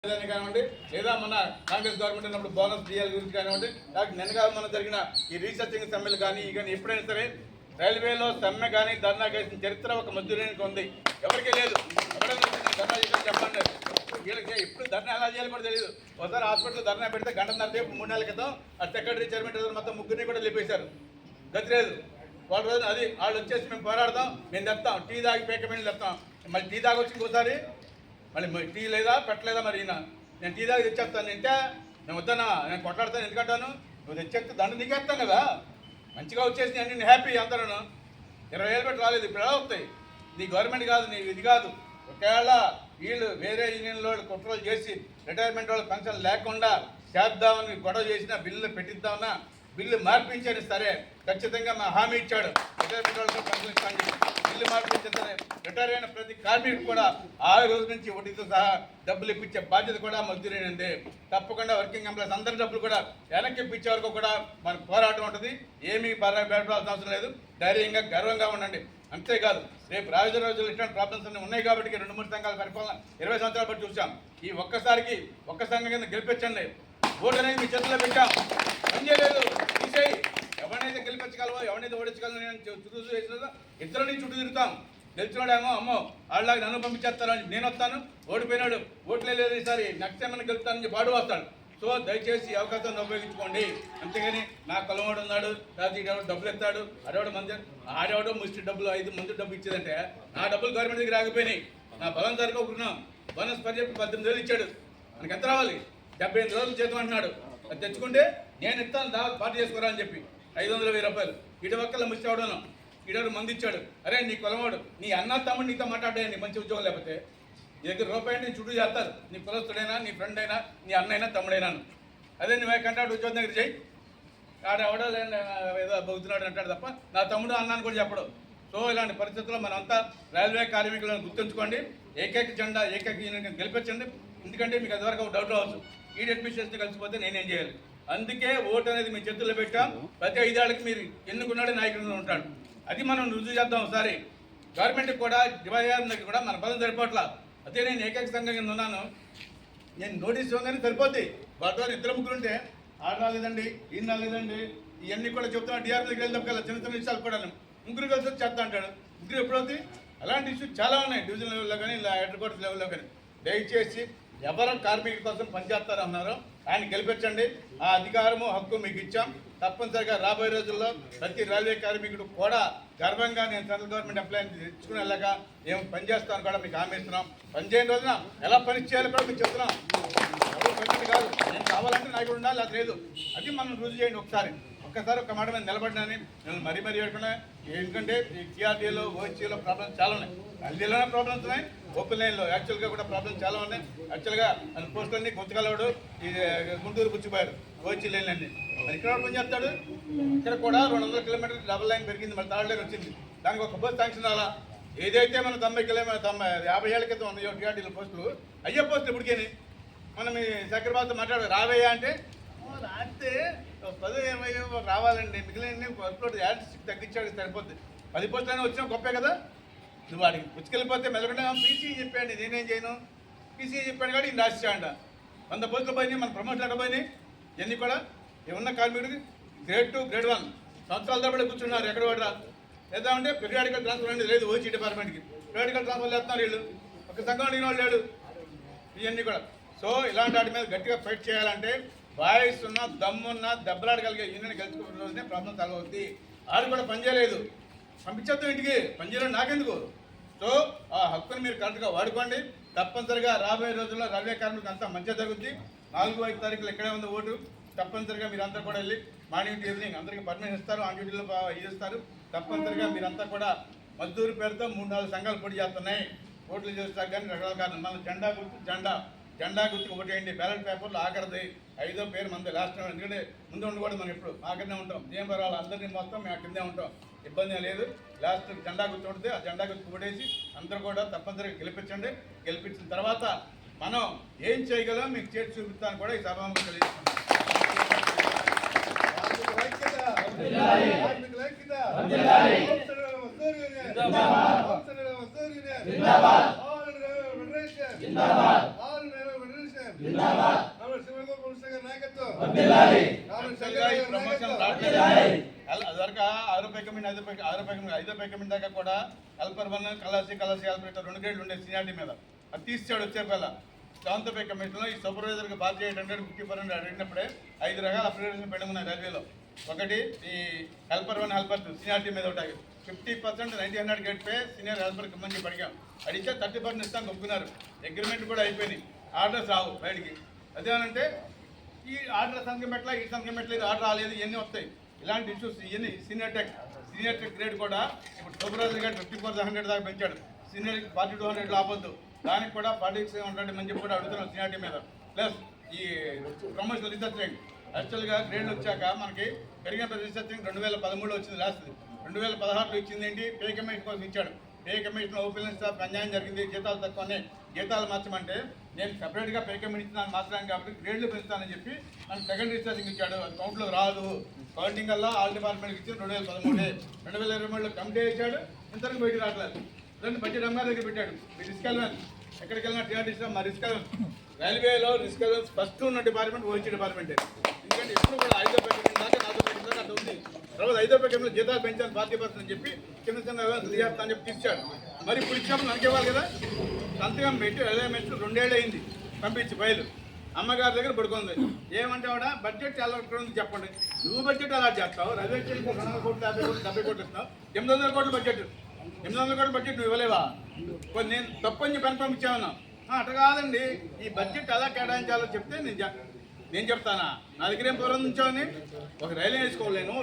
కానివ్వండి, లేదా మన కాంగ్రెస్ గవర్నమెంట్ ఉన్నప్పుడు బోనస్ డిఎల్ గురించి కానివ్వండి, లేకపోతే నిన్నగా మన జరిగిన ఈ రీసెర్చింగ్ సమ్మెలు కానీ కానీ ఎప్పుడైనా సరే రైల్వేలో సమ్మె కానీ ధర్నా చేసిన చరిత్ర ఒక మధ్యలోనికి ఉంది. ఎవరికీ లేదు. ఎవరైనా ధర్నా చేసి చెప్పండి. వీళ్ళకి ఎప్పుడు ధర్నా ఎలా చేయాలి కూడా తెలియదు. ఒకసారి హాస్పిటల్ ధర్నా పెడితే గంటన్నర సేపు 3 నెలల క్రితం ఆ సెక్రటరీ చైర్మన్ మొత్తం ముగ్గురిని కూడా లేపేశారు. గతి లేదు. వాళ్ళ రోజున అది వాళ్ళు వచ్చేసి మేము పోరాడతాం, మేము తెస్తాం, టీ తాగి పేకమేళ్ళు తెస్తాం. మళ్ళీ టీ తాగి వచ్చి ఇంకోసారి మళ్ళీ టీ లేదా పెట్టలేదా మరి ఈయన నేను టీ దాకా తెచ్చేస్తాను అంటే నేను వద్దనా నేను కొట్లాడతాను ఎందుకంటాను నువ్వు తెచ్చేస్తే దండ నీకేస్తాను కదా మంచిగా వచ్చేసి నేను హ్యాపీ అందరూ 20 ఏళ్ళు పెట్టి రాలేదు ఇప్పుడు ఎలా వస్తాయి నీ గవర్నమెంట్ కాదు నీ ఇది కాదు ఒకవేళ వీళ్ళు వేరే యూనియన్ వాళ్ళు కుట్రలు చేసి రిటైర్మెంట్ వాళ్ళు పెన్షన్ లేకుండా చేద్దామని గొడవ చేసినా బిల్లు పెట్టిద్దామన్నా బిల్లు మార్పించాను సరే ఖచ్చితంగా మా హామీ ఇచ్చాడు రిటైర్మెంట్ వాళ్ళకి పెన్షన్ ఇస్తాను బిల్లు మార్పించాను సరే రిటైర్ అయిన ప్రతి కార్మికుడు కూడా 6 రోజుల నుంచి వడ్డీతో సహా డబ్బులు ఇప్పించే బాధ్యత కూడా మజ్దూరేనండి. తప్పకుండా వర్కింగ్ ఎంప్లాయీస్ అందరి డబ్బులు కూడా వెనక్కి ఇప్పించే వరకు కూడా మన పోరాటం ఉంటుంది. ఏమీ భయపడాల్సిన అవసరం లేదు. ధైర్యంగా గర్వంగా ఉండండి. అంతేకాదు రేపు రాజు రోజులు ఇట్లాంటి ప్రాబ్లమ్స్ అన్నీ ఉన్నాయి కాబట్టి 2-3 సంఘాల పరిపాలన 20 సంవత్సరాల బట్టి చూసాం. ఈ ఒక్కసారికి ఒక్క సంఘం కింద గెలిపించండి. ఓటు అనేది మీ చేతుల్లో పెట్టాం. పని చేయలేదు తీసేయి. ఎవరినైతే గెలిపించగలవో ఎవరినైతే ఓడించగలవో నేను చుట్టూ చేసినా ఇద్దరిని చుట్టూ తిరుగుతాం. గెలిచినాడేమో అమ్మో వాళ్ళకి నన్ను పంపించేస్తాను నేను వస్తాను ఓడిపోయినాడు ఓట్లే లేదు ఈసారి నెక్స్ట్ టైం గెలుపుతానని వాడు వస్తాడు. సో దయచేసి ఈ అవకాశాన్ని ఉపయోగించుకోండి. అంతేగాని నా కొలవాడు ఉన్నాడు లేకపోతే ఈడెవడు డబ్బులు ఎత్తాడు అడవాడు మంది ఆడేవాడు ముష్టి డబ్బులు 5 మంది డబ్బు ఇచ్చేదంటే నా డబ్బులు గవర్నమెంట్ దగ్గర ఆగిపోయినాయి. నా బలం సరిపోకున్నాం బోనస్ పని చెప్పి 18,000 ఇచ్చాడు. మనకి ఎంత రావాలి 78 రోజులు చేతం అంటున్నాడు. అది తెచ్చుకుంటే నేను ఇస్తాను దావత్ పార్టీ చేసుకోరా అని చెప్పి 500,000 రూపాయలు ఇటు ఒక్కల ముష్టి అవడం ఈడెవరు మంది ఇచ్చాడు. అరే నీ కొలవాడు నీ అన్న తమ్ముడు నీతో మాట్లాడాయని మంచి ఉద్యోగం లేకపోతే నీ దగ్గర రూపాయి నేను చుట్టూ చేస్తారు. నీ కులస్తుడైనా నీ ఫ్రెండ్ అయినా నీ అన్నైనా తమ్ముడైనాను. అదే నువ్వు కంటాడు ఉద్యోగం దగ్గర చేయి ఆడెవడో ఏదో బొగుతున్నాడు అంటాడు తప్ప నా తమ్ముడు అన్నాను కూడా చెప్పడు. సో ఇలాంటి పరిస్థితుల్లో మనంతా రైల్వే కార్మికులను గుర్తుంచుకోండి. ఏకైక జెండా ఏకైక యూనియన్ గెలిపించండి. ఎందుకంటే మీకు అది వరకు డౌట్ రావచ్చు ఈ అడ్మినిస్ట్రేషన్ కలిసిపోతే నేనేం చేయాలి. అందుకే ఓటు అనేది మీ చేతుల్లో పెట్టాం. ప్రతి 5 ఏళ్ళకి మీరు ఎన్నుకున్నాడు నాయకుడు ఉంటాడు. అది మనం రుజువు చేద్దాం. ఒకసారి గవర్నమెంట్కి కూడా దివాళీ కూడా మన బలం సరిపోట్లా. అదే నేను ఏకైక సంఘం కింద ఉన్నాను. నేను నోటీస్ ఇవ్వగానే సరిపోద్ది. వాళ్ళతో 2-3 ఉంటే ఆడ రాలేదండి ఈయన రాలేదండి ఇవన్నీ కూడా చెప్తున్నా. డిఆర్పీకి వెళ్దాం కదా చిన్న చిన్న విషయాలు కూడా 3 కలిసి వచ్చి చేస్తా అంటాడు. 3 ఎప్పుడవుతాయి? అలాంటి ఇష్యూస్ చాలా ఉన్నాయి డివిజన్ లెవెల్లో కానీ హెడ్ క్వార్టర్స్ లెవెల్లో కానీ. దయచేసి ఎవరు కార్మికుల కోసం పనిచేస్తారన్నారో ఆయన గెలిపించండి. ఆ అధికారము హక్కు మీకు ఇచ్చాం. తప్పనిసరిగా రాబోయే రోజుల్లో ప్రతి రైల్వే కార్మికుడు కూడా గర్వంగా నేను సెంట్రల్ గవర్నమెంట్ ఎంప్లాయీని తెచ్చుకుని వెళ్ళగా మేము పనిచేస్తాను కూడా మీకు హామీ ఇస్తున్నాం. పనిచేయని రోజున ఎలా పని చేయాలో కూడా మీకు చెప్తున్నాం. ఎవరు పని కాదు నేను కావాలంటే నాకు ఉండాలి అది లేదు. అది మనం రుజువు చేయండి. ఒక్కసారి ఒక మాట మీద నిలబడినాని నేను మరీ ఏడుకున్నా. ఎందుకంటే ఈ టీఆర్డీలో ఓహెచ్లో ప్రాబ్లమ్స్ చాలా ఉన్నాయి. అల్లీలోనే ప్రాబ్లమ్స్ ఉన్నాయి. ఓపెన్ లైన్లో యాక్చువల్గా కూడా ప్రాబ్లమ్స్ చాలా ఉన్నాయి. యాక్చువల్గా అది పోస్టులన్నీ గుంతకలవాడు ఈ గుంటూరు పుచ్చిపోయారు ఓహెచ్ లైన్లన్నీ. మరి ఇక్కడ పని చేస్తాడు. ఇక్కడ కూడా 200 కిలోమీటర్లు డబుల్ లైన్ పెరిగింది. మళ్ళీ థర్డ్ లైన్ వచ్చింది. దానికి ఒక బస్ శాంక్షన్ అలా ఏదైతే మనం 90 కిలోమీటర్ 50 ఏళ్ళ క్రితం ఉన్నాయో టీఆర్డీలో పోస్టులు అయ్యే పోస్టులు ఇప్పటికేని మనం ఈ చక్రబాబుతో మాట్లాడు రావయ్యా అంటే రాస్తే 10-20 రావాలండి మిగిలిన వర్క్లోడ్ యాడ్స్ తగ్గించాడు సరిపోద్ది. 10 పోస్టులైనా వచ్చినా గొప్పే కదా. నువ్వు వాడికి పుచ్చుకెళ్ళిపోతే మెల్లకుండా పీసీ చెప్పాడు నేనేం చేయను పీసీ చెప్పాడు కాబట్టి ఈయన రాసిచ్చాడ 100 పోస్టులు పోయినాయి. మన ప్రమోషన్ ఎక్కడ పోయినాయి ఇవన్నీ కూడా ఏమన్నా కార్మికుడికి గ్రేడ్ 2 గ్రేడ్ 1 సంవత్సరాల తరబడి కూర్చున్నారు. ఎక్కడ పడరా లేదా అంటే పెరియాడికల్ ట్రాన్స్ఫర్ అనేది లేదు ఓహెచ్ డిపార్ట్మెంట్కి. పెరియాడికల్ ట్రాన్స్ఫర్ చేస్తున్నారు వీళ్ళు. ఒక సంఘం అడిగిన వాళ్ళు లేడు ఇవన్నీ కూడా. సో ఇలాంటి వాటి మీద గట్టిగా ఫైట్ చేయాలంటే వాయిస్ ఉన్న దమ్మున్న దెబ్బలాడగలిగే యూనియన్ గెలుచుకున్న రోజునే ప్రాబ్లం తలవుద్ది. ఆడు కూడా పనిచేయలేదు పంపించేద్దాం ఇంటికి పనిచేయడం నాకెందుకు. సో ఆ హక్కుని మీరు కరెక్ట్గా వాడుకోండి. తప్పనిసరిగా రాబోయే రోజుల్లో రైల్వే కార్మికులకు అంతా మంచిగా జరుగుద్ది. 4-5 తారీఖులు ఇక్కడే ఉంది ఓటు. తప్పనిసరిగా మీరంతా కూడా వెళ్ళి మార్నింగ్ ఈవినింగ్ అందరికీ పర్మిషన్ ఇస్తారు. ఆన్ డ్యూటీలో ఇస్తారు. తప్పనిసరిగా మీరంతా కూడా మజ్దూరు పేరుతో 3-4 సంఘాలు పోటీ చేస్తున్నాయి. ఓట్లు చేస్తారు కానీ రకరకాల మన జెండా గుర్తుకు ఓటేయండి. బ్యాలెట్ పేపర్లు ఆఖరిది 5వ పేరు మంది లాస్ట్ టైం. ఎందుకంటే ముందు ఉండకూడదు మనం ఎప్పుడు ఆఖరినే ఉంటాం. జీఎం పర్వాలు అందరినీ మొత్తం మేము కిందే ఉంటాం. ఇబ్బంది లేదు. లాస్ట్ జెండా గుర్తు ఉంటుంది. ఆ జెండా గుర్తు ఓటేసి అందరూ కూడా తప్పనిసరిగా గెలిపించండి. గెలిపించిన తర్వాత మనం ఏం చేయగలం మీకు చేసి చూపిస్తాను కూడా ఈ సభకు తెలియజేస్తున్నాం. ప్రమోషన్ రావట్లేదు. అదివరకు 6 పై కమిటీ 5 పై కమిటీ దాకా కూడా హెల్పర్ 1 కలాసి హెల్పర్ 2 గ్రేడ్లు ఉండే సీనియారిటీ మీద అది తీసాడు వచ్చే పిల్ల. 7th పై కమిటీలో ఈ సూపర్వైజర్కి బాధ్యత 800 50% అడిగినప్పుడే 5 రకాల అప్గ్రేడేషన్ పెట్టుకున్నాయి రైల్వేలో. ఒకటి ఈ హెల్పర్ 1 హెల్పర్ 2 సీనియారిటీ మీద ఉంటాయి. 50% 900 గేట్ పే సీనియర్ హెల్పర్కి మంచి పడిగాం. అడిగితే 30% ఇస్తాను ఒప్పుకున్నారు. అగ్రిమెంట్ కూడా అయిపోయినాయి. ఆర్డర్స్ రావు బయటికి. అదేమంటే ఈ ఆర్డర్ సంఖ్య మెట్ల ఈ సంఖ్య మెట్ల ఇది ఆర్డర్ రాలేదు, ఇవన్నీ వస్తాయి. ఇలాంటి ఇష్యూస్ ఇవన్నీ సీనియర్ టెక్ గ్రేడ్ కూడా ఇప్పుడు సూపర్వైజర్ గారు 5400 దాకా పెంచాడు. సీనియర్కి 4200 ఆపొద్దు, దానికి కూడా 4600 అని చెప్పి కూడా అడుగుతున్నాం సీనియారిటీ మీద. ప్లస్ ఈ ప్రమోషనల్ రీసెర్చింగ్ యాక్చువల్గా గ్రేడ్లు వచ్చాక మనకి పెరిగిన రీసెర్చింగ్ 2013లో వచ్చింది. లాస్ట్ 2016లో ఇచ్చింది ఏంటి, పే కమిషన్ కోసం ఇచ్చాడు. పే కమిషన్ ఓపెన్ స్టాఫ్ అన్యాయం జరిగింది, జీతాలు తక్కువనే, జీతాలు మార్చమంటే నేను సెపరేట్గా పే కమిషన్ ఇస్తున్నాను మార్చడానికి కాబట్టి గ్రేడ్లు పెంచుతానని చెప్పి మనకు సెకండ్ రీసెర్చింగ్ ఇచ్చాడు. అది కౌంట్లో రాదు. కౌంటింగ్ వల్ల ఆల్ డిపార్ట్మెంట్కి ఇచ్చింది 2013. 2023లో కమిటీ ఇచ్చాడు, ఇంతవరకు బయటికి రావట్లేదు. దాన్ని బడ్జెట్ అమ్మాయి దగ్గర పెట్టాడు. మీ రిస్క్ ఎలవెన్స్ ఎక్కడికి వెళ్ళినా టీఆర్టీసీ మా రిస్క్ ఎలవెన్స్ రైల్వేలో రిస్క్ ఎలవెన్స్ ఫస్ట్ ఉన్న డిపార్ట్మెంట్ ఓహెచ్ డిపార్ట్మెంటే. ఎందుకంటే ఎప్పుడు కూడా 5వ పై కమిటీ దాకా 4వ పై కమిటీ దాకా అట్లా ఉంది. తర్వాత 5వ పై కమిటీలో జీతాలు పెంచాలి 40% అని చెప్పి చిన్న చిన్న చేస్తా అని చెప్పి తీర్చాడు. మరి ఇప్పుడు ఇచ్చినప్పుడు మనకి ఇవ్వాలి కదా. సంతకం పెట్టి రైల్వే మినిస్టర్ 2 ఏళ్ళు అయింది పంపించి బయలు అమ్మగారి దగ్గర పడుకుంది. ఏమంటే ఆవిడ బడ్జెట్ ఎలా ఉంది చెప్పండి. నువ్వు బడ్జెట్ అలా చేస్తావు, రైల్వే స్టేషన్కి 200 కోట్లు 50 కోట్లు 70 కోట్లు ఇస్తున్నావు. 800 కోట్ల బడ్జెట్ 800 కోట్ల బడ్జెట్ నువ్వు ఇవ్వలేవా? కొన్ని నేను తప్పని చెప్పి పంపించామన్నా. అట్లా కాదండి, ఈ బడ్జెట్ ఎలా కేటాయించాలో చెప్తే నేను చెప్తానా. నా దగ్గర ఏం పూర్వం ఉంచామని ఒక రైలు వేసుకోలేను,